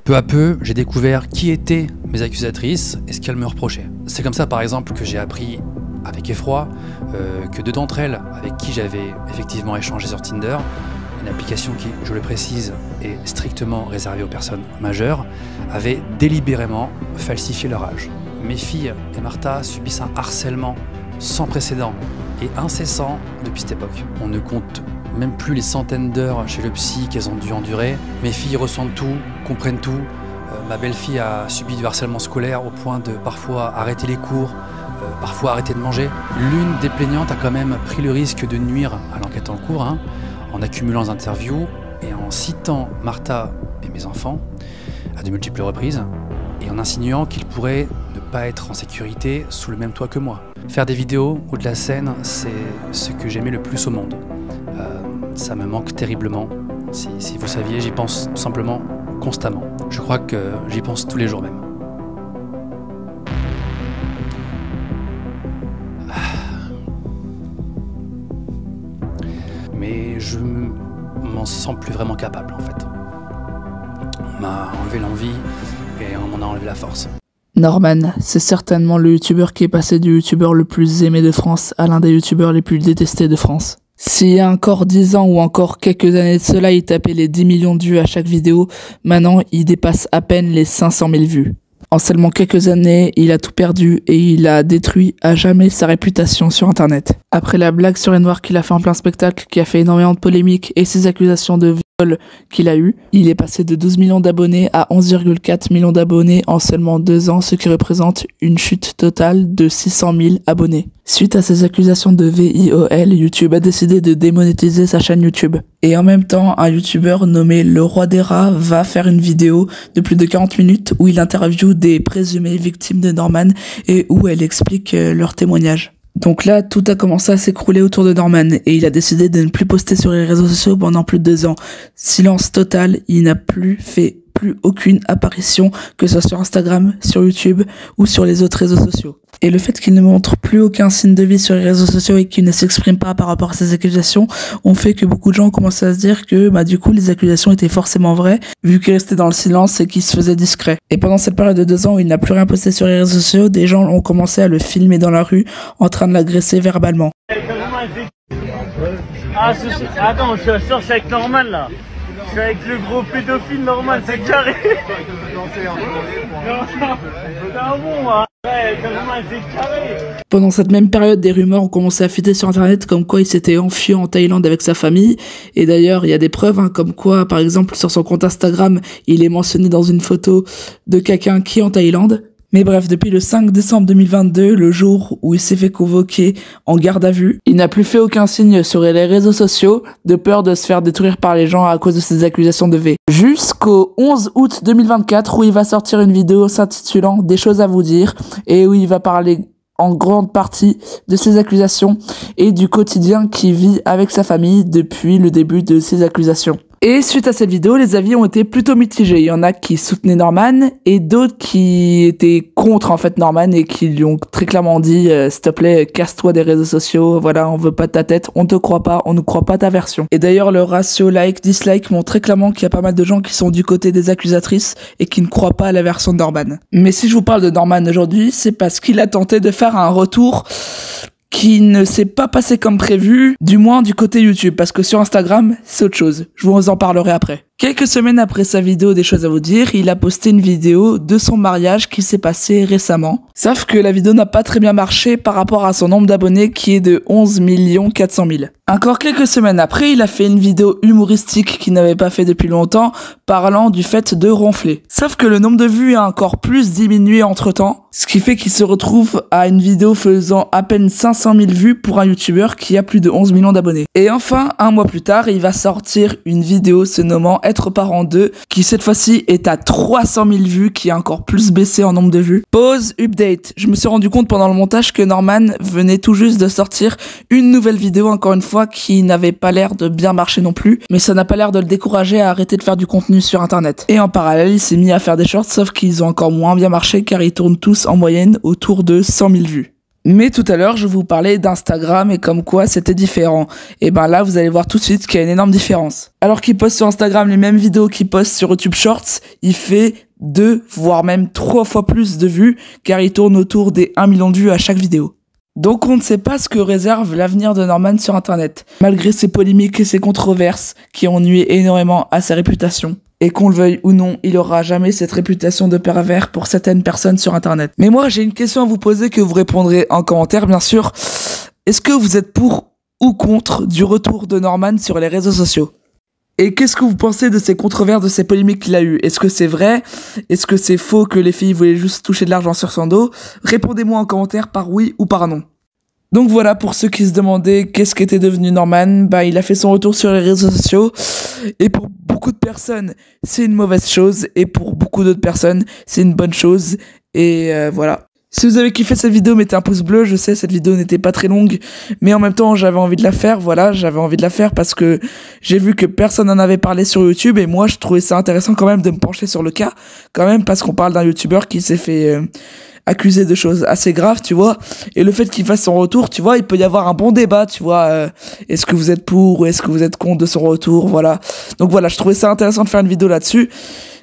Peu à peu, j'ai découvert qui étaient mes accusatrices et ce qu'elles me reprochaient. C'est comme ça par exemple que j'ai appris avec effroi que 2 d'entre elles avec qui j'avais effectivement échangé sur Tinder, une application qui, je le précise, est strictement réservée aux personnes majeures, avaient délibérément falsifié leur âge. Mes filles et Martha subissent un harcèlement sans précédent et incessant depuis cette époque. On ne compte même plus les centaines d'heures chez le psy qu'elles ont dû endurer. Mes filles ressentent tout, comprennent tout. Ma belle-fille a subi du harcèlement scolaire au point de parfois arrêter les cours, parfois arrêter de manger. L'une des plaignantes a quand même pris le risque de nuire à l'enquête en cours, en accumulant des interviews et en citant Martha et mes enfants à de multiples reprises et en insinuant qu'ils pourraient ne pas être en sécurité sous le même toit que moi. Faire des vidéos ou de la scène, c'est ce que j'aimais le plus au monde. Ça me manque terriblement. Si vous saviez, j'y pense tout simplement constamment. Je crois que j'y pense tous les jours même. Mais je m'en sens plus vraiment capable en fait. On m'a enlevé l'envie et on m'en a enlevé la force. Norman, c'est certainement le youtubeur qui est passé du youtubeur le plus aimé de France à l'un des youtubeurs les plus détestés de France. S'il y a encore 10 ans ou encore quelques années de cela, il tapait les 10 millions de vues à chaque vidéo, maintenant il dépasse à peine les 500 000 vues. En seulement quelques années, il a tout perdu et il a détruit à jamais sa réputation sur internet. Après la blague sur les noirs qu'il a fait en plein spectacle, qui a fait énormément de polémiques, et ses accusations de viol qu'il a eu, il est passé de 12 millions d'abonnés à 11,4 millions d'abonnés en seulement 2 ans, ce qui représente une chute totale de 600 000 abonnés. Suite à ces accusations de VIOL, YouTube a décidé de démonétiser sa chaîne YouTube. Et en même temps, un youtubeur nommé Le Roi des Rats va faire une vidéo de plus de 40 minutes où il interviewe des présumées victimes de Norman et où elle explique leur témoignage. Donc là, tout a commencé à s'écrouler autour de Norman et il a décidé de ne plus poster sur les réseaux sociaux pendant plus de 2 ans. Silence total, il n'a plus fait aucune apparition, que ce soit sur Instagram, sur YouTube ou sur les autres réseaux sociaux. Et le fait qu'il ne montre plus aucun signe de vie sur les réseaux sociaux et qu'il ne s'exprime pas par rapport à ces accusations ont fait que beaucoup de gens ont commencé à se dire que du coup les accusations étaient forcément vraies vu qu'il restait dans le silence et qu'il se faisait discret. Et pendant cette période de 2 ans où il n'a plus rien posté sur les réseaux sociaux, des gens ont commencé à le filmer dans la rue en train de l'agresser verbalement. Attends, je suis avec Norman là. Je suis avec le gros pédophile Norman, c'est carré. Pendant cette même période, des rumeurs ont commencé à fuiter sur internet comme quoi il s'était enfui en Thaïlande avec sa famille. Et d'ailleurs, il y a des preuves comme quoi, par exemple, sur son compte Instagram, il est mentionné dans une photo de quelqu'un qui est en Thaïlande. Mais bref, depuis le 5 décembre 2022, le jour où il s'est fait convoquer en garde à vue, il n'a plus fait aucun signe sur les réseaux sociaux de peur de se faire détruire par les gens à cause de ces accusations de V. Jusqu'au 11 août 2024 où il va sortir une vidéo s'intitulant « Des choses à vous dire » et où il va parler en grande partie de ces accusations et du quotidien qu'il vit avec sa famille depuis le début de ces accusations. Et suite à cette vidéo, les avis ont été plutôt mitigés. Il y en a qui soutenaient Norman et d'autres qui étaient contre en fait Norman et qui lui ont très clairement dit s'il te plaît, casse-toi des réseaux sociaux, voilà, on veut pas de ta tête, on te croit pas, on ne croit pas ta version. Et d'ailleurs, le ratio like-dislike montre très clairement qu'il y a pas mal de gens qui sont du côté des accusatrices et qui ne croient pas à la version de Norman. Mais si je vous parle de Norman aujourd'hui, c'est parce qu'il a tenté de faire un retour qui ne s'est pas passé comme prévu, du moins du côté YouTube, parce que sur Instagram, c'est autre chose. Je vous en parlerai après. Quelques semaines après sa vidéo Des choses à vous dire, il a posté une vidéo de son mariage qui s'est passé récemment. Sauf que la vidéo n'a pas très bien marché par rapport à son nombre d'abonnés qui est de 11 400 000. Encore quelques semaines après, il a fait une vidéo humoristique qu'il n'avait pas fait depuis longtemps, parlant du fait de ronfler. Sauf que le nombre de vues a encore plus diminué entre temps, ce qui fait qu'il se retrouve à une vidéo faisant à peine 500 000 vues pour un youtubeur qui a plus de 11 millions d'abonnés. Et enfin, un mois plus tard, il va sortir une vidéo se nommant Être parent 2, qui cette fois-ci est à 300 000 vues, qui a encore plus baissé en nombre de vues. Pause, update. Je me suis rendu compte pendant le montage que Norman venait tout juste de sortir une nouvelle vidéo, encore une fois, qui n'avait pas l'air de bien marcher non plus, mais ça n'a pas l'air de le décourager à arrêter de faire du contenu sur internet. Et en parallèle, il s'est mis à faire des shorts, sauf qu'ils ont encore moins bien marché car ils tournent tous en moyenne autour de 100 000 vues. Mais tout à l'heure, je vous parlais d'Instagram et comme quoi c'était différent. Et ben là, vous allez voir tout de suite qu'il y a une énorme différence. Alors qu'il poste sur Instagram les mêmes vidéos qu'il poste sur YouTube Shorts, il fait 2, voire même 3 fois plus de vues, car il tourne autour des 1 million de vues à chaque vidéo. Donc on ne sait pas ce que réserve l'avenir de Norman sur Internet, malgré ses polémiques et ses controverses qui ont nué énormément à sa réputation. Et qu'on le veuille ou non, il aura jamais cette réputation de pervers pour certaines personnes sur Internet. Mais moi, j'ai une question à vous poser que vous répondrez en commentaire, bien sûr. Est-ce que vous êtes pour ou contre du retour de Norman sur les réseaux sociaux? Et qu'est-ce que vous pensez de ces controverses, de ces polémiques qu'il a eues? Est-ce que c'est vrai? Est-ce que c'est faux que les filles voulaient juste toucher de l'argent sur son dos? Répondez-moi en commentaire par oui ou par non. Donc voilà, pour ceux qui se demandaient qu'est-ce qu'était devenu Norman, il a fait son retour sur les réseaux sociaux. Et pour beaucoup de personnes, c'est une mauvaise chose. Et pour beaucoup d'autres personnes, c'est une bonne chose. Et voilà. Si vous avez kiffé cette vidéo, mettez un pouce bleu. Je sais, cette vidéo n'était pas très longue, mais en même temps, j'avais envie de la faire. Voilà, j'avais envie de la faire parce que j'ai vu que personne n'en avait parlé sur YouTube. Et moi, je trouvais ça intéressant quand même de me pencher sur le cas. Quand même, parce qu'on parle d'un YouTuber qui s'est fait... accusé de choses assez graves, tu vois, et le fait qu'il fasse son retour, tu vois, il peut y avoir un bon débat, tu vois, est-ce que vous êtes pour ou est-ce que vous êtes contre de son retour, voilà. Donc voilà, je trouvais ça intéressant de faire une vidéo là-dessus.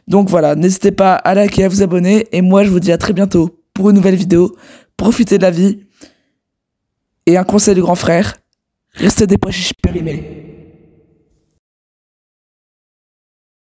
Donc voilà, n'hésitez pas à liker et à vous abonner, et moi je vous dis à très bientôt pour une nouvelle vidéo. Profitez de la vie, et un conseil du grand frère, restez des pois chiches périmés.